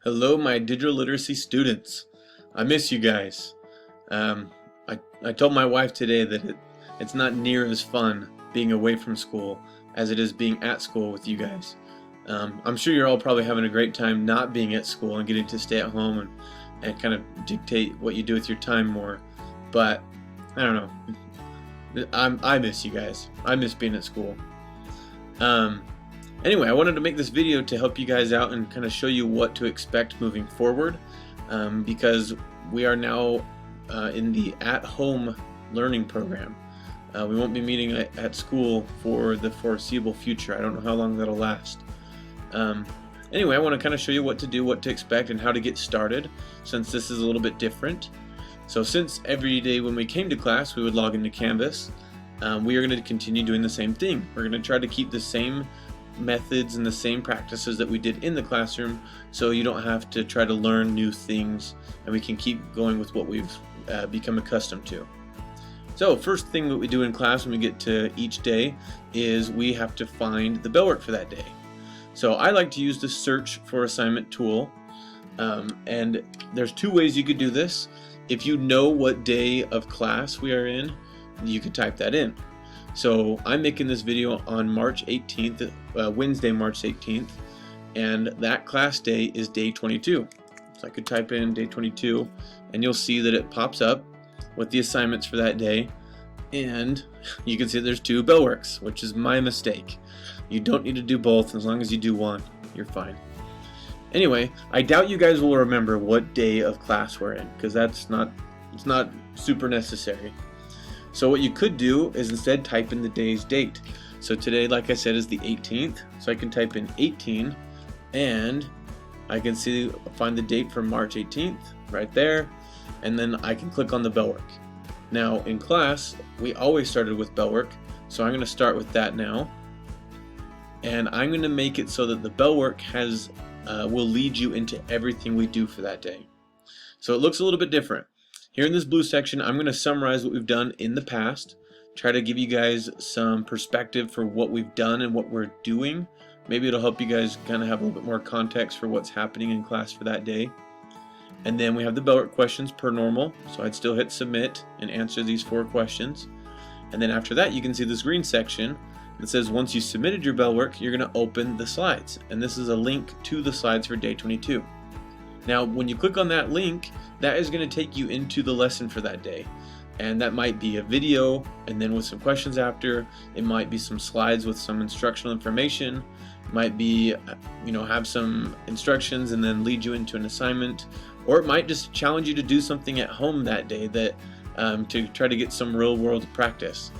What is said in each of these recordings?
Hello, my digital literacy students. I miss you guys. I told my wife today that it's not near as fun being away from school as it is being at school with you guys. I'm sure you're all probably having a great time not being at school and getting to stay at home and kind of dictate what you do with your time more. But I don't know. I miss you guys. I miss being at school. Anyway, I wanted to make this video to help you guys out and kind of show you what to expect moving forward, because we are now in the at-home learning program. We won't be meeting at school for the foreseeable future. I don't know how long that'll last. Anyway, I want to kind of show you what to do, what to expect, and how to get started, since this is a little bit different. So since every day when we came to class we would log into Canvas, we are going to continue doing the same thing. We're going to try to keep the same methods and the same practices that we did in the classroom, so you don't have to try to learn new things, and we can keep going with what we've become accustomed to. So first thing that we do in class when we get to each day is we have to find the bell work for that day. So I like to use the search for assignment tool, and there's two ways you could do this. If you know what day of class we are in, you could type that in. So I'm making this video on March 18th, Wednesday, March 18th, and that class day is day 22. So I could type in day 22, and you'll see that it pops up with the assignments for that day, and you can see there's two bell works, which is my mistake. You don't need to do both. As long as you do one, you're fine. Anyway, I doubt you guys will remember what day of class we're in, because it's not super necessary. So what you could do is instead type in the day's date. So today, like I said, is the 18th. So I can type in 18, and I can find the date for March 18th right there, and then I can click on the bell work. Now in class, we always started with bell work, so I'm going to start with that now, and I'm going to make it so that the bell work will lead you into everything we do for that day. So it looks a little bit different. Here in this blue section, I'm going to summarize what we've done in the past, try to give you guys some perspective for what we've done and what we're doing. Maybe it'll help you guys kind of have a little bit more context for what's happening in class for that day. And then we have the bell work questions per normal, so I'd still hit submit and answer these 4 questions. And then after that, you can see this green section that says once you submitted your bell work, you're going to open the slides, and this is a link to the slides for day 22. Now when you click on that link, that is going to take you into the lesson for that day, and that might be a video and then with some questions after. It might be some slides with some instructional information. It might be have some instructions and then lead you into an assignment, or it might just challenge you to do something at home that day that to try to get some real world practice.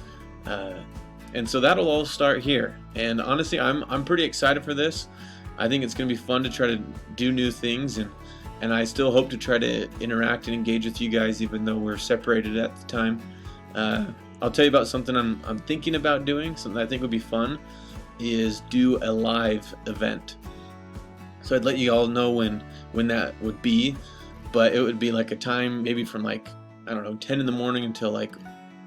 And so that'll all start here, and honestly I'm pretty excited for this. I think it's going to be fun to try to do new things, and I still hope to try to interact and engage with you guys even though we're separated at the time. I'll tell you about something I'm thinking about doing, something I think would be fun, is do a live event. So I'd let you all know when that would be, but it would be like a time maybe from like, I don't know, 10 in the morning until like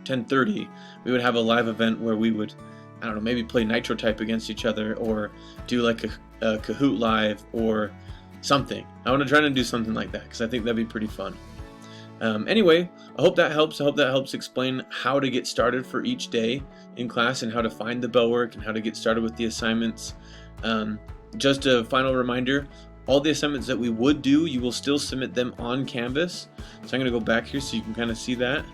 10:30. We would have a live event where we would, I don't know, maybe play Nitro Type against each other, or do like a Kahoot live or something. I want to try to do something like that because I think that'd be pretty fun. Anyway, I hope that helps. I hope that helps explain how to get started for each day in class and how to find the bell work and how to get started with the assignments. Just a final reminder, all the assignments that we would do, you will still submit them on Canvas. So I'm going to go back here so you can kind of see that.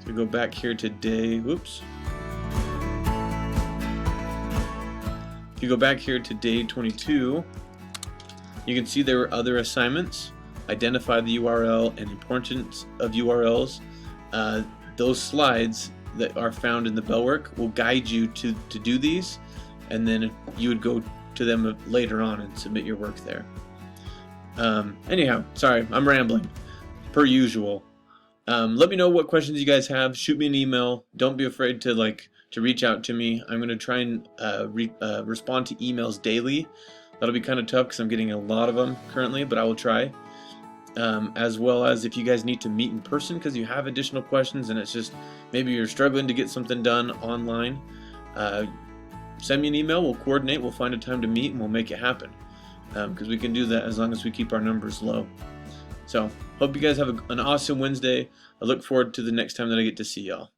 So go back here to day, whoops. If you go back here to day 22, you can see there were other assignments. Identify the URL and importance of URLs. Those slides that are found in the bell work will guide you to do these, and then you would go to them later on and submit your work there. Anyhow, sorry, I'm rambling, per usual. Let me know what questions you guys have. Shoot me an email. Don't be afraid to reach out to me. I'm going to try and respond to emails daily. That'll be kind of tough because I'm getting a lot of them currently, but I will try. As well as if you guys need to meet in person because you have additional questions and it's just maybe you're struggling to get something done online, send me an email, we'll coordinate, we'll find a time to meet, and we'll make it happen. Because we can do that as long as we keep our numbers low. So, hope you guys have an awesome Wednesday. I look forward to the next time that I get to see y'all.